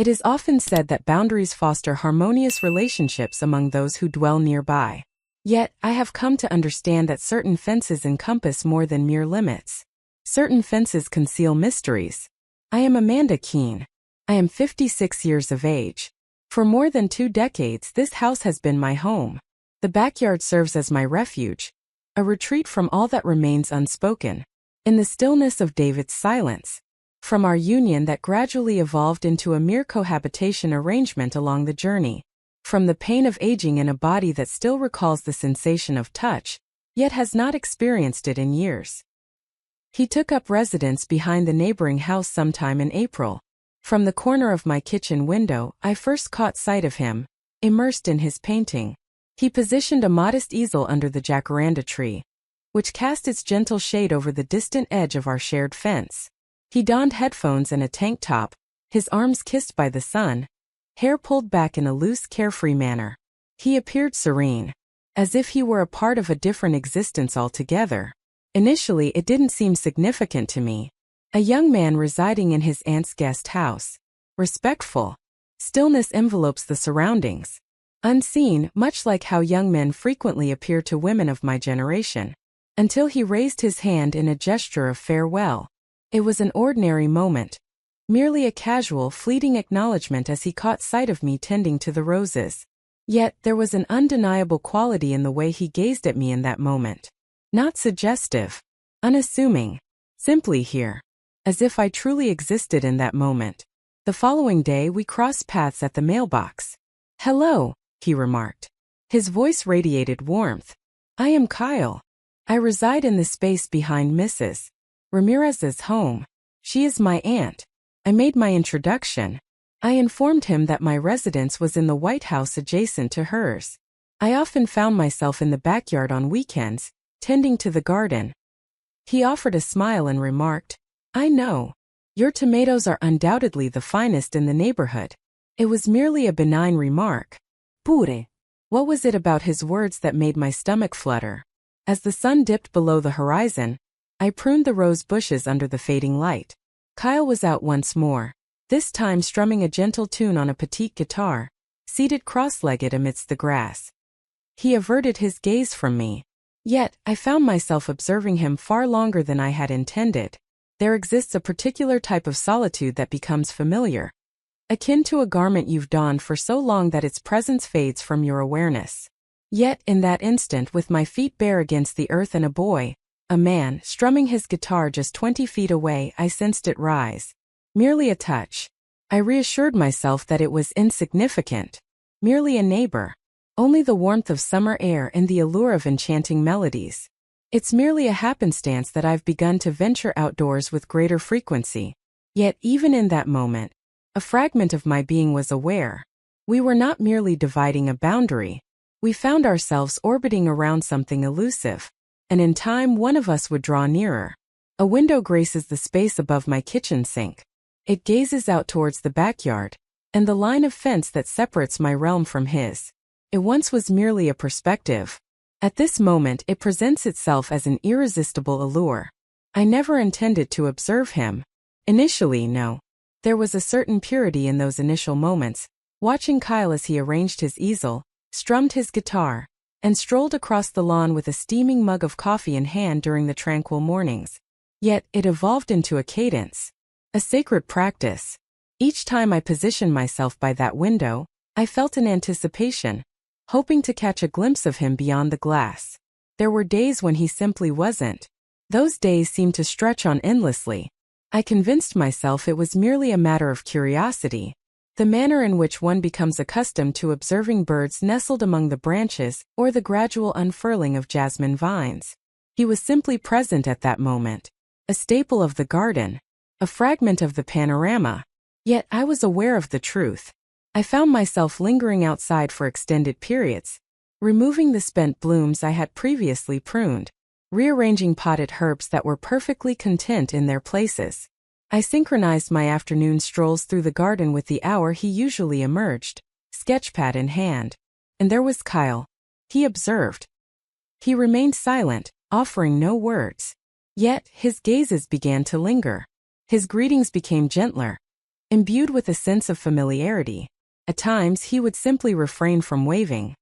It is often said that boundaries foster harmonious relationships among those who dwell nearby. Yet, I have come to understand that certain fences encompass more than mere limits. Certain fences conceal mysteries. I am Amanda Keene. I am 56 years of age. For more than 2 decades, this house has been my home. The backyard serves as my refuge, a retreat from all that remains unspoken. In the stillness of David's silence, from our union that gradually evolved into a mere cohabitation arrangement along the journey, from the pain of aging in a body that still recalls the sensation of touch, yet has not experienced it in years. He took up residence behind the neighboring house sometime in April. From the corner of my kitchen window, I first caught sight of him, immersed in his painting. He positioned a modest easel under the jacaranda tree, which cast its gentle shade over the distant edge of our shared fence. He donned headphones and a tank top, his arms kissed by the sun, hair pulled back in a loose, carefree manner. He appeared serene, as if he were a part of a different existence altogether. Initially, it didn't seem significant to me. A young man residing in his aunt's guest house. Respectful. Stillness envelopes the surroundings. Unseen, much like how young men frequently appear to women of my generation. Until he raised his hand in a gesture of farewell. It was an ordinary moment. Merely a casual, fleeting acknowledgement as he caught sight of me tending to the roses. Yet, there was an undeniable quality in the way he gazed at me in that moment. Not suggestive. Unassuming. Simply here. As if I truly existed in that moment. The following day we crossed paths at the mailbox. "Hello," he remarked. His voice radiated warmth. "I am Kyle. I reside in the space behind Mrs. Ramirez's home. She is my aunt." I made my introduction. I informed him that my residence was in the White House adjacent to hers. I often found myself in the backyard on weekends, tending to the garden. He offered a smile and remarked, "I know. Your tomatoes are undoubtedly the finest in the neighborhood." It was merely a benign remark. Pure. What was it about his words that made my stomach flutter? As the sun dipped below the horizon, I pruned the rose bushes under the fading light. Kyle was out once more, this time strumming a gentle tune on a petite guitar, seated cross-legged amidst the grass. He averted his gaze from me. Yet, I found myself observing him far longer than I had intended. There exists a particular type of solitude that becomes familiar, akin to a garment you've donned for so long that its presence fades from your awareness. Yet, in that instant, with my feet bare against the earth and a man, strumming his guitar just 20 feet away, I sensed it rise. Merely a touch. I reassured myself that it was insignificant. Merely a neighbor. Only the warmth of summer air and the allure of enchanting melodies. It's merely a happenstance that I've begun to venture outdoors with greater frequency. Yet, even in that moment, a fragment of my being was aware. We were not merely dividing a boundary. We found ourselves orbiting around something elusive. And in time one of us would draw nearer. A window graces the space above my kitchen sink. It gazes out towards the backyard, and the line of fence that separates my realm from his. It once was merely a perspective. At this moment it presents itself as an irresistible allure. I never intended to observe him. Initially, no. There was a certain purity in those initial moments, watching Kyle as he arranged his easel, strummed his guitar, and strolled across the lawn with a steaming mug of coffee in hand during the tranquil mornings. Yet, it evolved into a cadence. A sacred practice. Each time I positioned myself by that window, I felt an anticipation, hoping to catch a glimpse of him beyond the glass. There were days when he simply wasn't. Those days seemed to stretch on endlessly. I convinced myself it was merely a matter of curiosity. The manner in which one becomes accustomed to observing birds nestled among the branches or the gradual unfurling of jasmine vines. He was simply present at that moment, a staple of the garden, a fragment of the panorama. Yet I was aware of the truth. I found myself lingering outside for extended periods, removing the spent blooms I had previously pruned, rearranging potted herbs that were perfectly content in their places. I synchronized my afternoon strolls through the garden with the hour he usually emerged, sketchpad in hand. And there was Kyle. He observed. He remained silent, offering no words. Yet, his gazes began to linger. His greetings became gentler. imbued with a sense of familiarity. At times he would simply refrain from waving.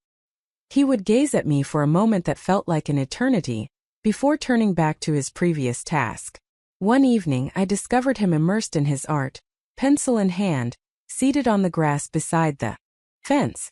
He would gaze at me for a moment that felt like an eternity, before turning back to his previous task. One evening I discovered him immersed in his art, pencil in hand, seated on the grass beside the fence.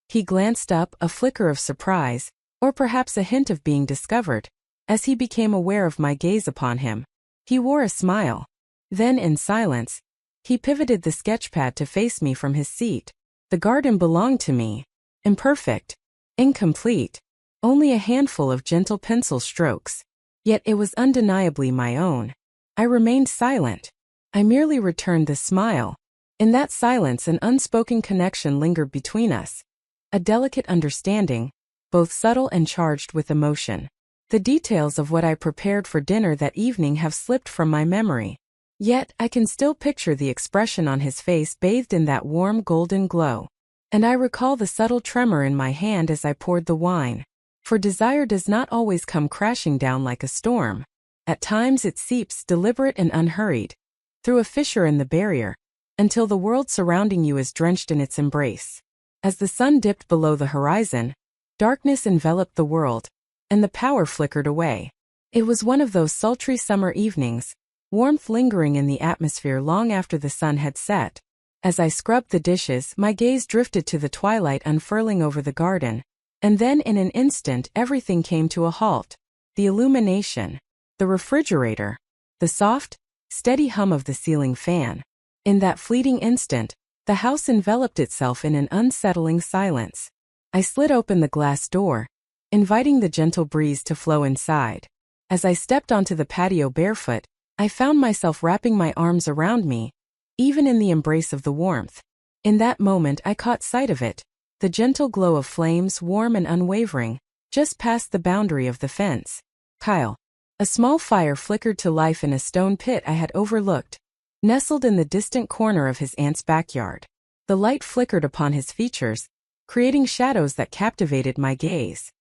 He glanced up, a flicker of surprise, or perhaps a hint of being discovered, as he became aware of my gaze upon him. He wore a smile. Then, in silence, he pivoted the sketchpad to face me from his seat. The garden belonged to me. Imperfect. Incomplete. Only a handful of gentle pencil strokes. Yet it was undeniably my own. I remained silent. I merely returned the smile. In that silence an unspoken connection lingered between us. A delicate understanding, both subtle and charged with emotion. The details of what I prepared for dinner that evening have slipped from my memory. Yet I can still picture the expression on his face bathed in that warm golden glow. And I recall the subtle tremor in my hand as I poured the wine. For desire does not always come crashing down like a storm. At times it seeps, deliberate and unhurried, through a fissure in the barrier, until the world surrounding you is drenched in its embrace. As the sun dipped below the horizon, darkness enveloped the world, and the power flickered away. It was one of those sultry summer evenings, warmth lingering in the atmosphere long after the sun had set. As I scrubbed the dishes, my gaze drifted to the twilight unfurling over the garden, and then in an instant everything came to a halt. The illumination, the refrigerator, the soft, steady hum of the ceiling fan. In that fleeting instant, the house enveloped itself in an unsettling silence. I slid open the glass door, inviting the gentle breeze to flow inside. As I stepped onto the patio barefoot, I found myself wrapping my arms around me, even in the embrace of the warmth. In that moment I caught sight of it, the gentle glow of flames, warm and unwavering, just past the boundary of the fence. Kyle. A small fire flickered to life in a stone pit I had overlooked, nestled in the distant corner of his aunt's backyard. The light flickered upon his features, creating shadows that captivated my gaze.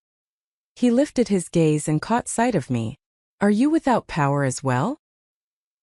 He lifted his gaze and caught sight of me. "Are you without power as well?"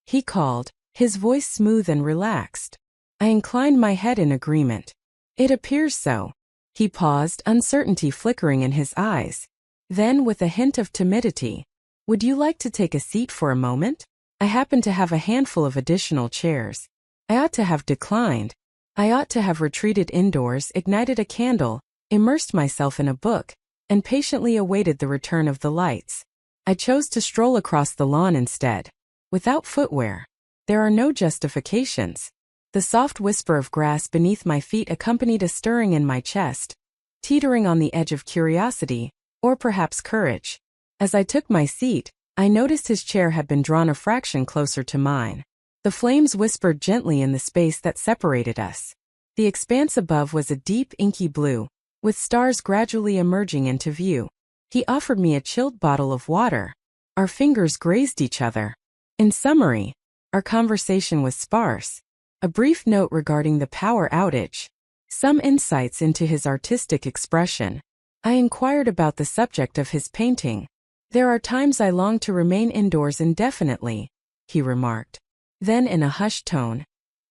he called, his voice smooth and relaxed. I inclined my head in agreement. "It appears so." He paused, uncertainty flickering in his eyes. Then, with a hint of timidity, "Would you like to take a seat for a moment? I happen to have a handful of additional chairs." I ought to have declined. I ought to have retreated indoors, ignited a candle, immersed myself in a book, and patiently awaited the return of the lights. I chose to stroll across the lawn instead. Without footwear. There are no justifications. The soft whisper of grass beneath my feet accompanied a stirring in my chest, teetering on the edge of curiosity, or perhaps courage. As I took my seat, I noticed his chair had been drawn a fraction closer to mine. The flames whispered gently in the space that separated us. The expanse above was a deep, inky blue, with stars gradually emerging into view. He offered me a chilled bottle of water. Our fingers grazed each other. In summary, our conversation was sparse. A brief note regarding the power outage. Some insights into his artistic expression. I inquired about the subject of his painting. "There are times I long to remain indoors indefinitely," he remarked. Then in a hushed tone,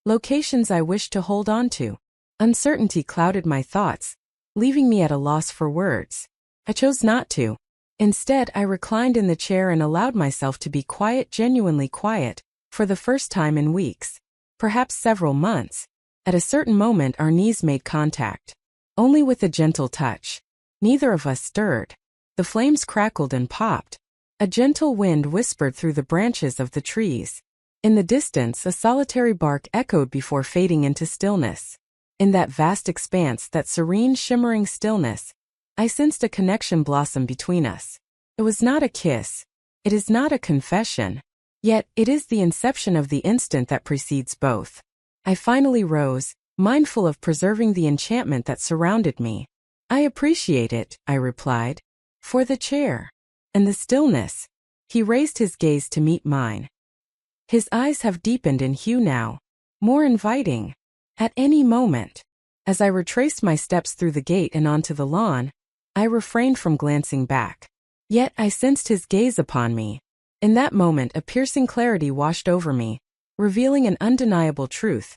"Locations I wish to hold on to." Uncertainty clouded my thoughts, leaving me at a loss for words. I chose not to. Instead, I reclined in the chair and allowed myself to be quiet, genuinely quiet, for the first time in weeks, perhaps several months. At a certain moment our knees made contact. Only with a gentle touch. Neither of us stirred. The flames crackled and popped. A gentle wind whispered through the branches of the trees. In the distance, a solitary bark echoed before fading into stillness. In that vast expanse, that serene, shimmering stillness, I sensed a connection blossom between us. It was not a kiss. It is not a confession. Yet, it is the inception of the instant that precedes both. I finally rose, mindful of preserving the enchantment that surrounded me. "I appreciate it," I replied. "For the chair. And the stillness." He raised his gaze to meet mine. His eyes have deepened in hue now, more inviting. At any moment. As I retraced my steps through the gate and onto the lawn, I refrained from glancing back. Yet I sensed his gaze upon me. In that moment a piercing clarity washed over me, revealing an undeniable truth.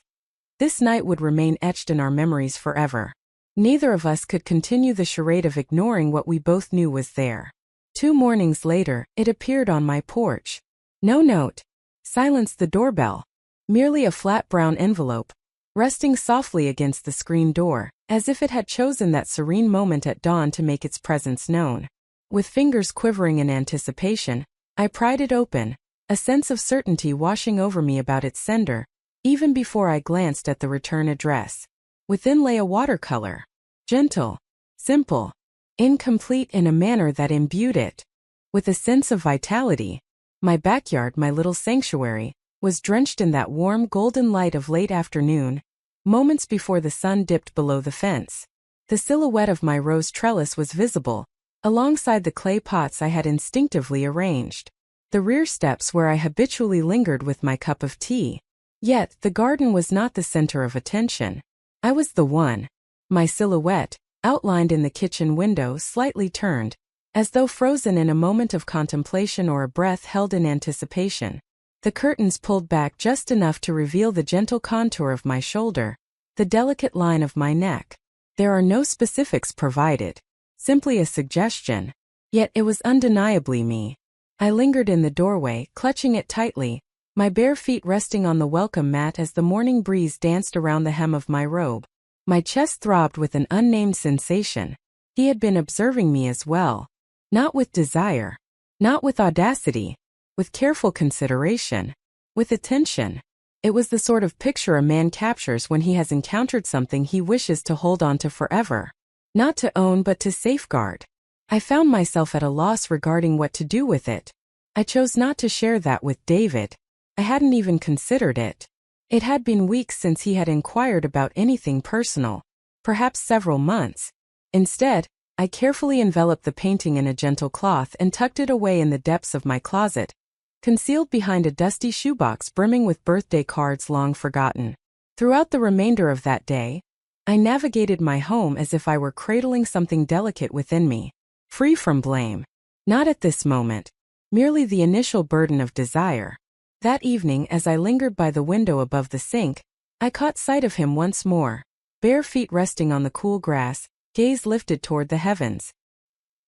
This night would remain etched in our memories forever. Neither of us could continue the charade of ignoring what we both knew was there. 2 mornings later, it appeared on my porch. No note. Silenced the doorbell. Merely a flat brown envelope, resting softly against the screen door, as if it had chosen that serene moment at dawn to make its presence known. With fingers quivering in anticipation, I pried it open, a sense of certainty washing over me about its sender, even before I glanced at the return address. Within lay a watercolor. Gentle, simple, incomplete in a manner that imbued it with a sense of vitality. My backyard, my little sanctuary, was drenched in that warm golden light of late afternoon, moments before the sun dipped below the fence. The silhouette of my rose trellis was visible, alongside the clay pots I had instinctively arranged. The rear steps where I habitually lingered with my cup of tea. Yet, the garden was not the center of attention. I was the one. My silhouette, outlined in the kitchen window, slightly turned, as though frozen in a moment of contemplation or a breath held in anticipation. The curtains pulled back just enough to reveal the gentle contour of my shoulder, the delicate line of my neck. There are no specifics provided, simply a suggestion. Yet it was undeniably me. I lingered in the doorway, clutching it tightly, my bare feet resting on the welcome mat as the morning breeze danced around the hem of my robe. My chest throbbed with an unnamed sensation. He had been observing me as well. Not with desire, not with audacity, with careful consideration, with attention. It was the sort of picture a man captures when he has encountered something he wishes to hold on to forever. Not to own but to safeguard. I found myself at a loss regarding what to do with it. I chose not to share that with David. I hadn't even considered it. It had been weeks since he had inquired about anything personal, perhaps several months. Instead, I carefully enveloped the painting in a gentle cloth and tucked it away in the depths of my closet, concealed behind a dusty shoebox brimming with birthday cards long forgotten. Throughout the remainder of that day, I navigated my home as if I were cradling something delicate within me, free from blame. Not at this moment, merely the initial burden of desire. That evening, as I lingered by the window above the sink, I caught sight of him once more, bare feet resting on the cool grass, gaze lifted toward the heavens.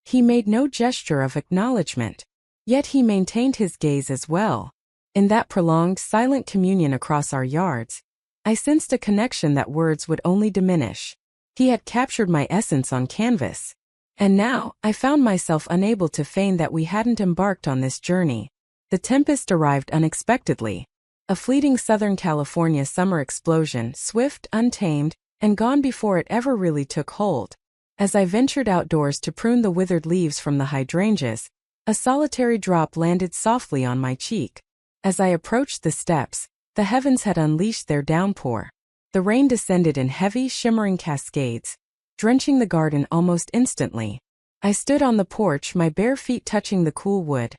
He made no gesture of acknowledgement. Yet he maintained his gaze as well. In that prolonged, silent communion across our yards, I sensed a connection that words would only diminish. He had captured my essence on canvas. And now, I found myself unable to feign that we hadn't embarked on this journey. The tempest arrived unexpectedly. A fleeting Southern California summer explosion, swift, untamed, and gone before it ever really took hold. As I ventured outdoors to prune the withered leaves from the hydrangeas, a solitary drop landed softly on my cheek. As I approached the steps, the heavens had unleashed their downpour. The rain descended in heavy, shimmering cascades, drenching the garden almost instantly. I stood on the porch, my bare feet touching the cool wood,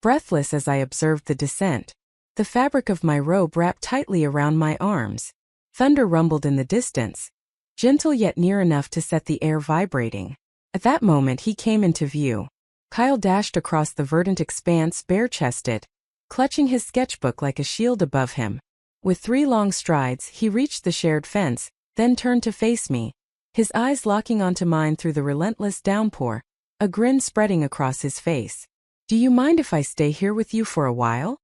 breathless as I observed the descent. The fabric of my robe wrapped tightly around my arms. Thunder rumbled in the distance, gentle yet near enough to set the air vibrating. At that moment he came into view. Kyle dashed across the verdant expanse bare-chested, clutching his sketchbook like a shield above him. With 3 long strides, he reached the shared fence, then turned to face me, his eyes locking onto mine through the relentless downpour, a grin spreading across his face. "Do you mind if I stay here with you for a while?"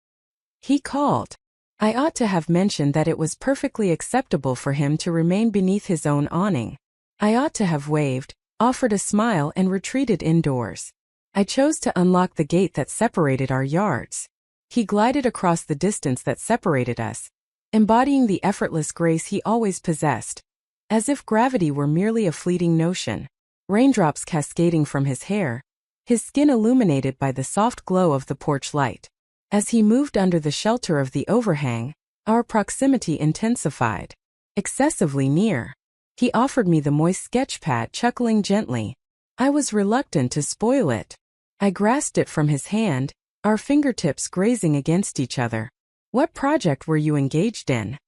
he called. I ought to have mentioned that it was perfectly acceptable for him to remain beneath his own awning. I ought to have waved, offered a smile, and retreated indoors. I chose to unlock the gate that separated our yards. He glided across the distance that separated us, embodying the effortless grace he always possessed, as if gravity were merely a fleeting notion. Raindrops cascading from his hair, his skin illuminated by the soft glow of the porch light. As he moved under the shelter of the overhang, our proximity intensified. Excessively near. He offered me the moist sketchpad, chuckling gently. I was reluctant to spoil it. I grasped it from his hand, our fingertips grazing against each other. "What project were you engaged in?"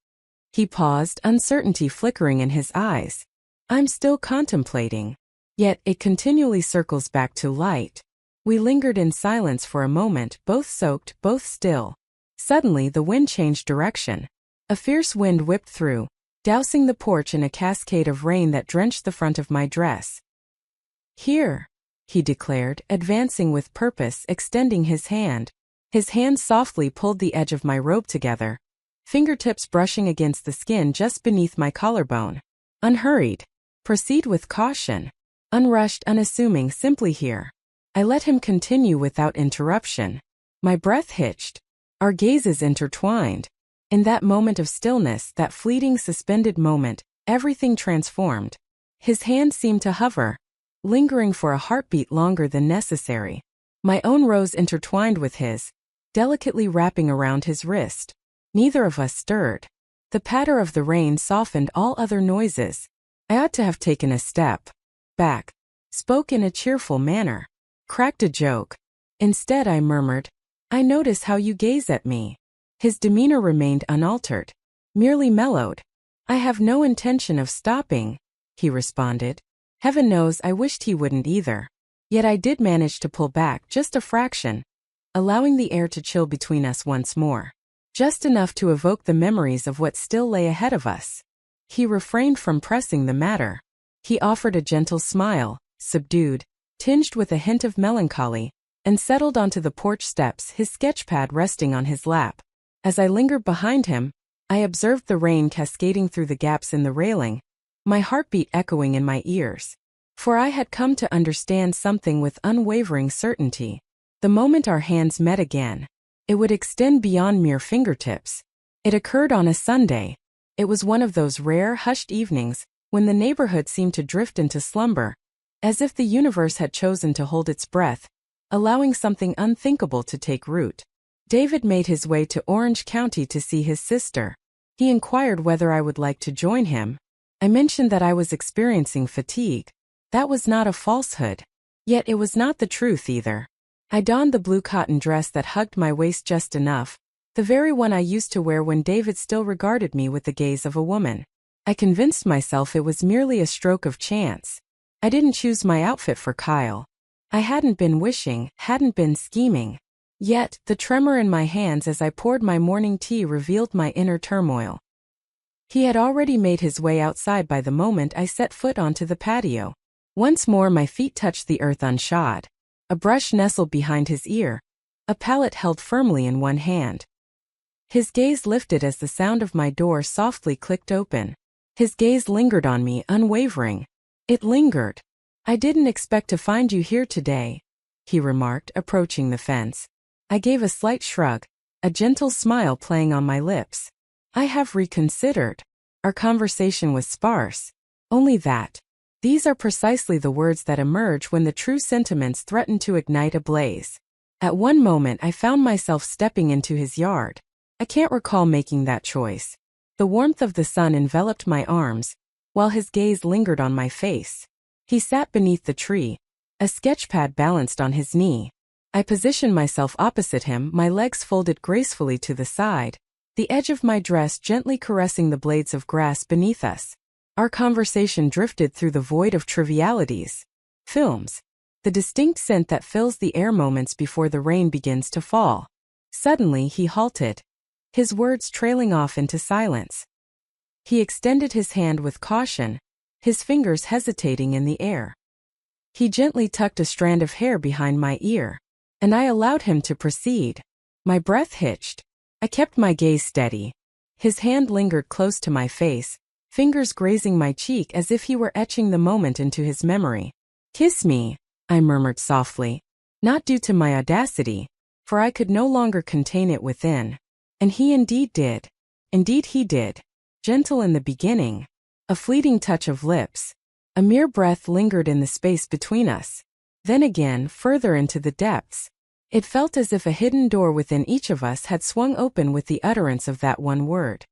He paused, uncertainty flickering in his eyes. "I'm still contemplating. Yet it continually circles back to light." We lingered in silence for a moment, both soaked, both still. Suddenly the wind changed direction. A fierce wind whipped through, dousing the porch in a cascade of rain that drenched the front of my dress. "Here," he declared, advancing with purpose, extending his hand. His hand softly pulled the edge of my robe together, fingertips brushing against the skin just beneath my collarbone. "Unhurried. Proceed with caution. Unrushed, unassuming, simply here." I let him continue without interruption. My breath hitched. Our gazes intertwined. In that moment of stillness, that fleeting suspended moment, everything transformed. His hand seemed to hover, lingering for a heartbeat longer than necessary. My own rose intertwined with his, delicately wrapping around his wrist. Neither of us stirred. The patter of the rain softened all other noises. I ought to have taken a step back, spoke in a cheerful manner, cracked a joke. Instead, I murmured, "I notice how you gaze at me." His demeanor remained unaltered, merely mellowed. "I have no intention of stopping," he responded. Heaven knows I wished he wouldn't either. Yet I did manage to pull back just a fraction, allowing the air to chill between us once more. Just enough to evoke the memories of what still lay ahead of us. He refrained from pressing the matter. He offered a gentle smile, subdued, tinged with a hint of melancholy, and settled onto the porch steps, his sketchpad resting on his lap. As I lingered behind him, I observed the rain cascading through the gaps in the railing, my heartbeat echoing in my ears. For I had come to understand something with unwavering certainty. The moment our hands met again, it would extend beyond mere fingertips. It occurred on a Sunday. It was one of those rare, hushed evenings when the neighborhood seemed to drift into slumber, as if the universe had chosen to hold its breath, allowing something unthinkable to take root. David made his way to Orange County to see his sister. He inquired whether I would like to join him. I mentioned that I was experiencing fatigue. That was not a falsehood. Yet it was not the truth either. I donned the blue cotton dress that hugged my waist just enough, the very one I used to wear when David still regarded me with the gaze of a woman. I convinced myself it was merely a stroke of chance. I didn't choose my outfit for Kyle. I hadn't been wishing, hadn't been scheming. Yet, the tremor in my hands as I poured my morning tea revealed my inner turmoil. He had already made his way outside by the moment I set foot onto the patio. Once more my feet touched the earth unshod. A brush nestled behind his ear, a palette held firmly in one hand. His gaze lifted as the sound of my door softly clicked open. His gaze lingered on me, unwavering. It lingered. "I didn't expect to find you here today," he remarked, approaching the fence. I gave a slight shrug, a gentle smile playing on my lips. "I have reconsidered." Our conversation was sparse. Only that. These are precisely the words that emerge when the true sentiments threaten to ignite a blaze. At one moment I found myself stepping into his yard. I can't recall making that choice. The warmth of the sun enveloped my arms, while his gaze lingered on my face. He sat beneath the tree, a sketchpad balanced on his knee. I positioned myself opposite him, my legs folded gracefully to the side, the edge of my dress gently caressing the blades of grass beneath us. Our conversation drifted through the void of trivialities. Films. The distinct scent that fills the air moments before the rain begins to fall. Suddenly he halted, his words trailing off into silence. He extended his hand with caution, his fingers hesitating in the air. He gently tucked a strand of hair behind my ear, and I allowed him to proceed. My breath hitched. I kept my gaze steady. His hand lingered close to my face, fingers grazing my cheek as if he were etching the moment into his memory. "Kiss me," I murmured softly, not due to my audacity, for I could no longer contain it within. And he indeed did. Indeed he did. Gentle in the beginning, a fleeting touch of lips, a mere breath lingered in the space between us. Then again, further into the depths. It felt as if a hidden door within each of us had swung open with the utterance of that one word.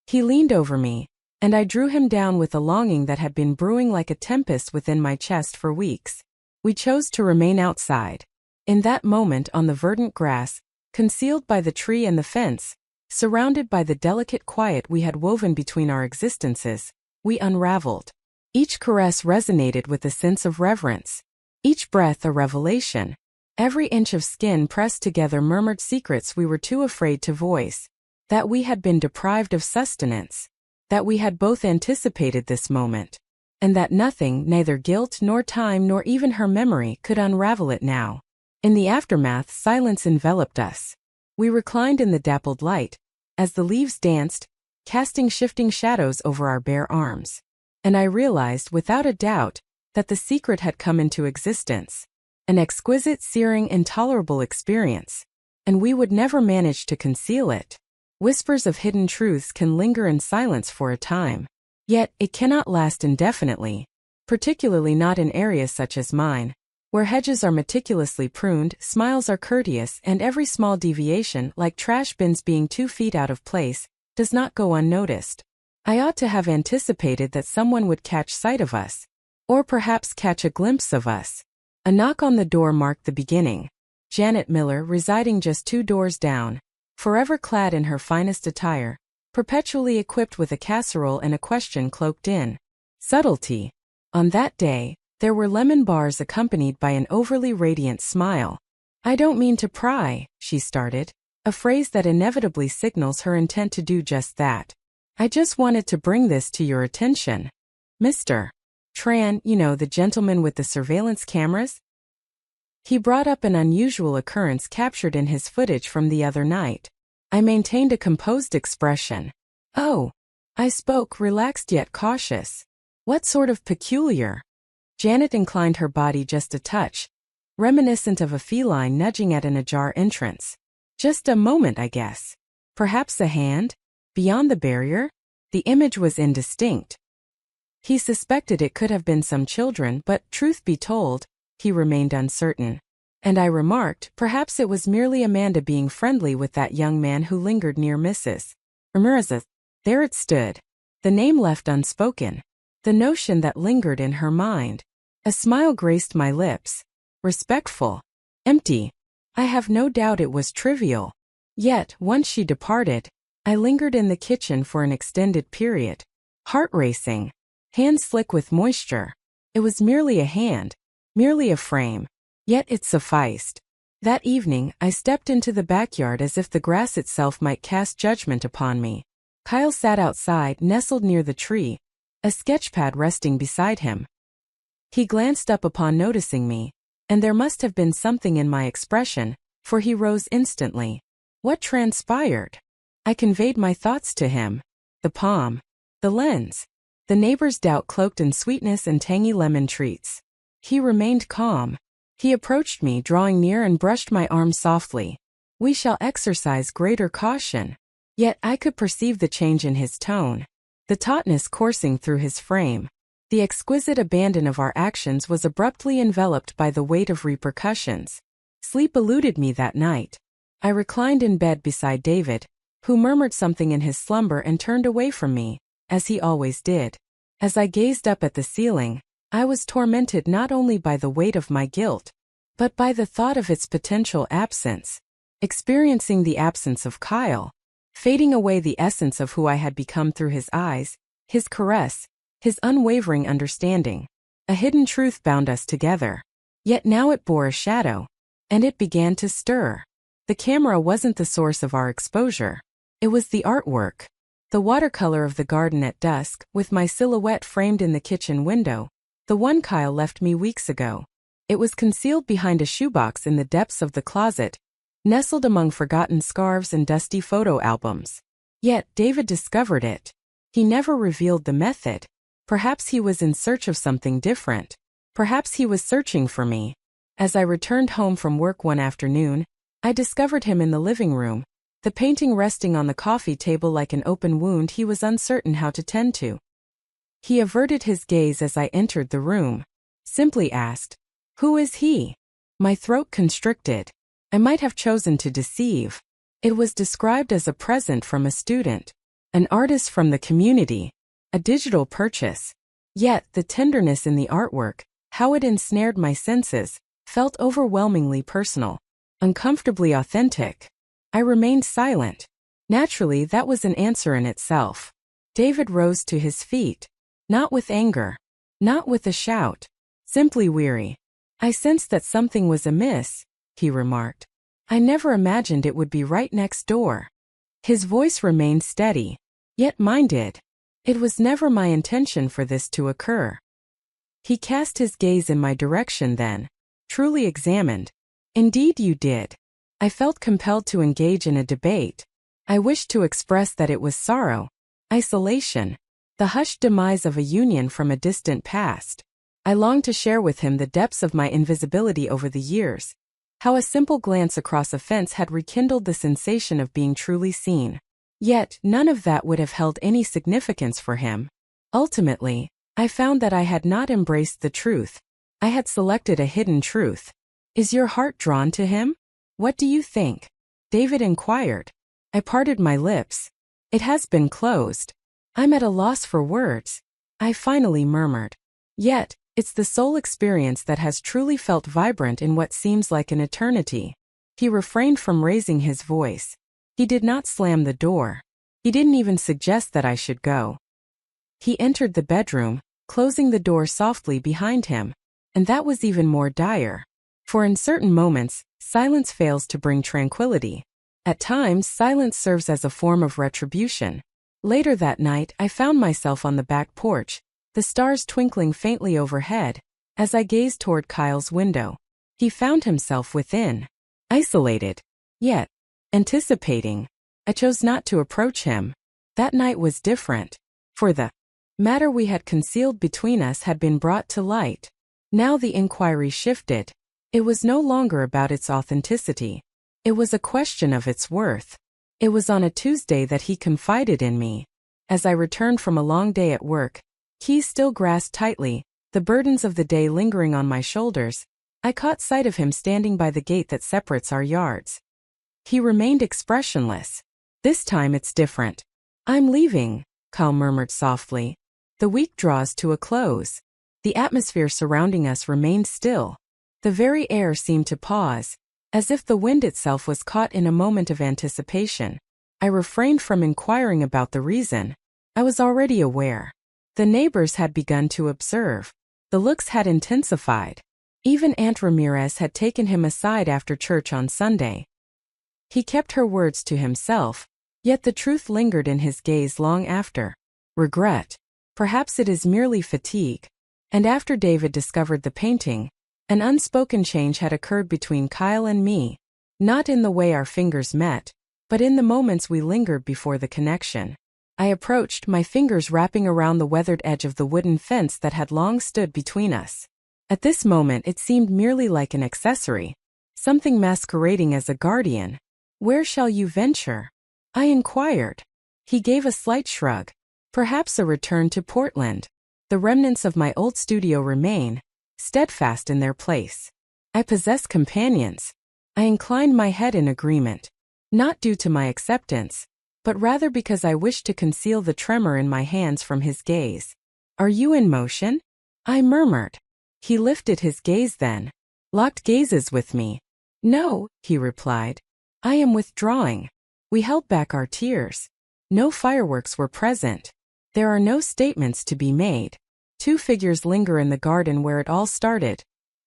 He leaned over me, and I drew him down with a longing that had been brewing like a tempest within my chest for weeks. We chose to remain outside. In that moment, on the verdant grass, concealed by the tree and the fence, surrounded by the delicate quiet we had woven between our existences, we unraveled. Each caress resonated with a sense of reverence, each breath a revelation. Every inch of skin pressed together murmured secrets we were too afraid to voice, that we had been deprived of sustenance, that we had both anticipated this moment, and that nothing, neither guilt nor time nor even her memory, could unravel it now. In the aftermath, silence enveloped us. We reclined in the dappled light, as the leaves danced, casting shifting shadows over our bare arms. And I realized, without a doubt, that the secret had come into existence. An exquisite, searing, intolerable experience. And we would never manage to conceal it. Whispers of hidden truths can linger in silence for a time. Yet, it cannot last indefinitely. Particularly not in areas such as mine, where hedges are meticulously pruned, smiles are courteous, and every small deviation, like trash bins being 2 feet out of place, does not go unnoticed. I ought to have anticipated that someone would catch sight of us. Or perhaps catch a glimpse of us. A knock on the door marked the beginning. Janet Miller, residing just 2 doors down, forever clad in her finest attire, perpetually equipped with a casserole and a question cloaked in subtlety. On that day, there were lemon bars accompanied by an overly radiant smile. "I don't mean to pry," she started, a phrase that inevitably signals her intent to do just that. "I just wanted to bring this to your attention. Mr. Tran, you know, the gentleman with the surveillance cameras?" He brought up an unusual occurrence captured in his footage from the other night. I maintained a composed expression. "Oh," I spoke, relaxed yet cautious. "What sort of peculiar?" Janet inclined her body just a touch, reminiscent of a feline nudging at an ajar entrance. "Just a moment, I guess. Perhaps a hand? Beyond the barrier?" The image was indistinct. He suspected it could have been some children, but, truth be told, he remained uncertain. And I remarked, perhaps it was merely Amanda being friendly with that young man who lingered near Mrs. Ramirez's. There it stood. The name left unspoken. The notion that lingered in her mind. A smile graced my lips. Respectful. Empty. I have no doubt it was trivial. Yet, once she departed, I lingered in the kitchen for an extended period. Heart racing. Hands slick with moisture. It was merely a hand. Merely a frame. Yet it sufficed. That evening, I stepped into the backyard as if the grass itself might cast judgment upon me. Kyle sat outside, nestled near the tree, a sketchpad resting beside him. He glanced up upon noticing me, and there must have been something in my expression, for he rose instantly. What transpired? I conveyed my thoughts to him. The palm. The lens. The neighbor's doubt cloaked in sweetness and tangy lemon treats. He remained calm. He approached me, drawing near, and brushed my arm softly. "We shall exercise greater caution." Yet I could perceive the change in his tone, the tautness coursing through his frame. The exquisite abandon of our actions was abruptly enveloped by the weight of repercussions. Sleep eluded me that night. I reclined in bed beside David, who murmured something in his slumber and turned away from me, as he always did. As I gazed up at the ceiling, I was tormented not only by the weight of my guilt, but by the thought of its potential absence. Experiencing the absence of Kyle, fading away the essence of who I had become through his eyes, his caress, his unwavering understanding. A hidden truth bound us together. Yet now it bore a shadow, and it began to stir. The camera wasn't the source of our exposure. It was the artwork. The watercolor of the garden at dusk, with my silhouette framed in the kitchen window. The one Kyle left me weeks ago. It was concealed behind a shoebox in the depths of the closet, nestled among forgotten scarves and dusty photo albums. Yet David discovered it. He never revealed the method. Perhaps he was in search of something different. Perhaps he was searching for me. As I returned home from work one afternoon, I discovered him in the living room, the painting resting on the coffee table like an open wound he was uncertain how to tend to. He averted his gaze as I entered the room. Simply asked, "Who is he?" My throat constricted. I might have chosen to deceive. It was described as a present from a student, an artist from the community, a digital purchase. Yet the tenderness in the artwork, how it ensnared my senses, felt overwhelmingly personal, uncomfortably authentic. I remained silent. Naturally, that was an answer in itself. David rose to his feet. Not with anger. Not with a shout. Simply weary. "I sensed that something was amiss," he remarked. "I never imagined it would be right next door." His voice remained steady. Yet mine did. It was never my intention for this to occur. He cast his gaze in my direction then, truly examined. Indeed you did. I felt compelled to engage in a debate. I wished to express that it was sorrow, isolation, the hushed demise of a union from a distant past. I longed to share with him the depths of my invisibility over the years, how a simple glance across a fence had rekindled the sensation of being truly seen. Yet, none of that would have held any significance for him. Ultimately, I found that I had not embraced the truth. I had selected a hidden truth. Is your heart drawn to him? What do you think? David inquired. I parted my lips. It has been closed. I'm at a loss for words. I finally murmured. Yet, it's the sole experience that has truly felt vibrant in what seems like an eternity. He refrained from raising his voice. He did not slam the door. He didn't even suggest that I should go. He entered the bedroom, closing the door softly behind him. And that was even more dire. For in certain moments, silence fails to bring tranquility. At times, silence serves as a form of retribution. Later that night, I found myself on the back porch, the stars twinkling faintly overhead, as I gazed toward Kyle's window. He found himself within, isolated, yet anticipating. I chose not to approach him. That night was different, for the matter we had concealed between us had been brought to light. Now the inquiry shifted. It was no longer about its authenticity. It was a question of its worth. It was on a Tuesday that he confided in me. As I returned from a long day at work, keys still grasped tightly, the burdens of the day lingering on my shoulders, I caught sight of him standing by the gate that separates our yards. He remained expressionless. This time it's different. I'm leaving, Kyle murmured softly. The week draws to a close. The atmosphere surrounding us remained still. The very air seemed to pause, as if the wind itself was caught in a moment of anticipation. I refrained from inquiring about the reason. I was already aware. The neighbors had begun to observe. The looks had intensified. Even Aunt Ramirez had taken him aside after church on Sunday. He kept her words to himself, yet the truth lingered in his gaze long after. Regret. Perhaps it is merely fatigue. And after David discovered the painting, an unspoken change had occurred between Kyle and me, not in the way our fingers met, but in the moments we lingered before the connection. I approached, my fingers wrapping around the weathered edge of the wooden fence that had long stood between us. At this moment it seemed merely like an accessory, something masquerading as a guardian. Where shall you venture? I inquired. He gave a slight shrug. Perhaps a return to Portland. The remnants of my old studio remain, steadfast in their place. I possess companions. I inclined my head in agreement, not due to my acceptance, but rather because I wished to conceal the tremor in my hands from his gaze. Are you in motion? I murmured. He lifted his gaze then, locked gazes with me. No, he replied. I am withdrawing. We held back our tears. No fireworks were present. There are no statements to be made. Two figures linger in the garden where it all started.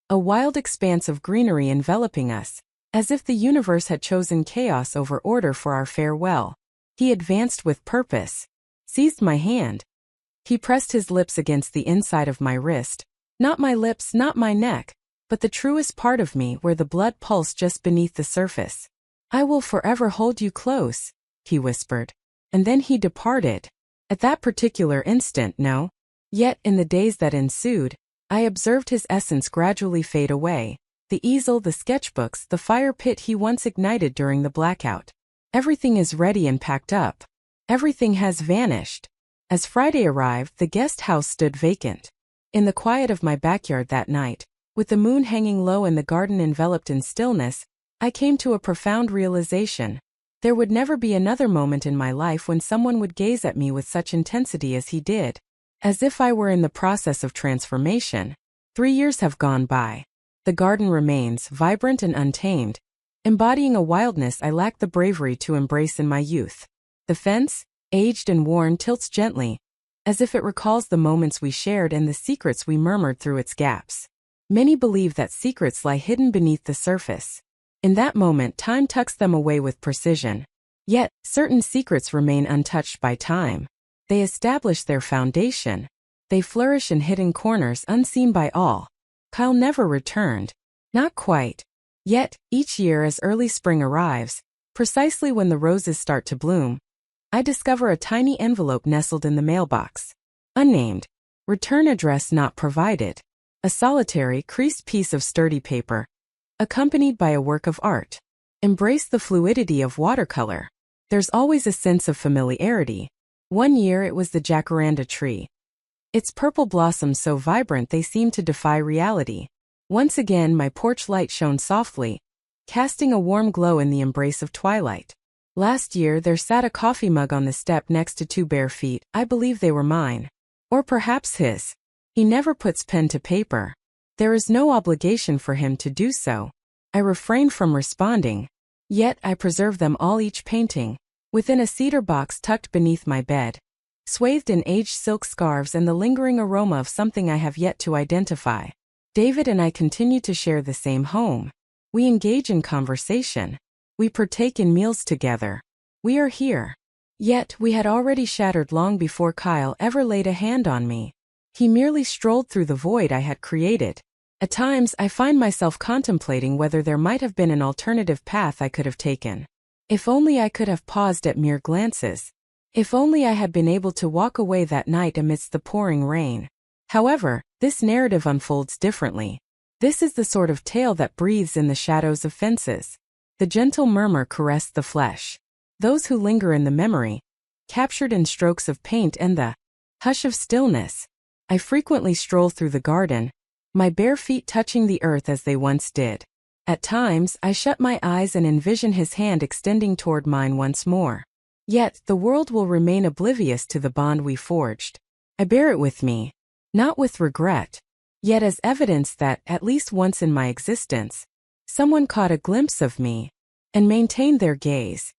A wild expanse of greenery enveloping us, as if the universe had chosen chaos over order for our farewell. He advanced with purpose, seized my hand. He pressed his lips against the inside of my wrist, not my lips, not my neck, but the truest part of me where the blood pulsed just beneath the surface. I will forever hold you close, he whispered. And then he departed. At that particular instant, no. Yet, in the days that ensued, I observed his essence gradually fade away. The easel, the sketchbooks, the fire pit he once ignited during the blackout. Everything is ready and packed up. Everything has vanished. As Friday arrived, the guest house stood vacant. In the quiet of my backyard that night, with the moon hanging low and the garden enveloped in stillness, I came to a profound realization. There would never be another moment in my life when someone would gaze at me with such intensity as he did. As if I were in the process of transformation. 3 years have gone by. The garden remains, vibrant and untamed, embodying a wildness I lacked the bravery to embrace in my youth. The fence, aged and worn, tilts gently, as if it recalls the moments we shared and the secrets we murmured through its gaps. Many believe that secrets lie hidden beneath the surface. In that moment, time tucks them away with precision. Yet, certain secrets remain untouched by time. They establish their foundation. They flourish in hidden corners unseen by all. Kyle never returned. Not quite. Yet, each year as early spring arrives, precisely when the roses start to bloom, I discover a tiny envelope nestled in the mailbox. Unnamed. Return address not provided. A solitary, creased piece of sturdy paper, accompanied by a work of art. Embrace the fluidity of watercolor. There's always a sense of familiarity. One year it was the jacaranda tree. Its purple blossoms so vibrant they seemed to defy reality. Once again my porch light shone softly, casting a warm glow in the embrace of twilight. Last year there sat a coffee mug on the step next to two bare feet. I believe they were mine. Or perhaps his. He never puts pen to paper. There is no obligation for him to do so. I refrain from responding. Yet I preserve them all, each painting, within a cedar box tucked beneath my bed, swathed in aged silk scarves and the lingering aroma of something I have yet to identify. David and I continue to share the same home. We engage in conversation. We partake in meals together. We are here. Yet we had already shattered long before Kyle ever laid a hand on me. He merely strolled through the void I had created. At times I find myself contemplating whether there might have been an alternative path I could have taken. If only I could have paused at mere glances. If only I had been able to walk away that night amidst the pouring rain. However, this narrative unfolds differently. This is the sort of tale that breathes in the shadows of fences. The gentle murmur caressed the flesh. Those who linger in the memory, captured in strokes of paint and the hush of stillness. I frequently stroll through the garden, my bare feet touching the earth as they once did. At times, I shut my eyes and envision his hand extending toward mine once more. Yet, the world will remain oblivious to the bond we forged. I bear it with me, not with regret, yet as evidence that, at least once in my existence, someone caught a glimpse of me and maintained their gaze.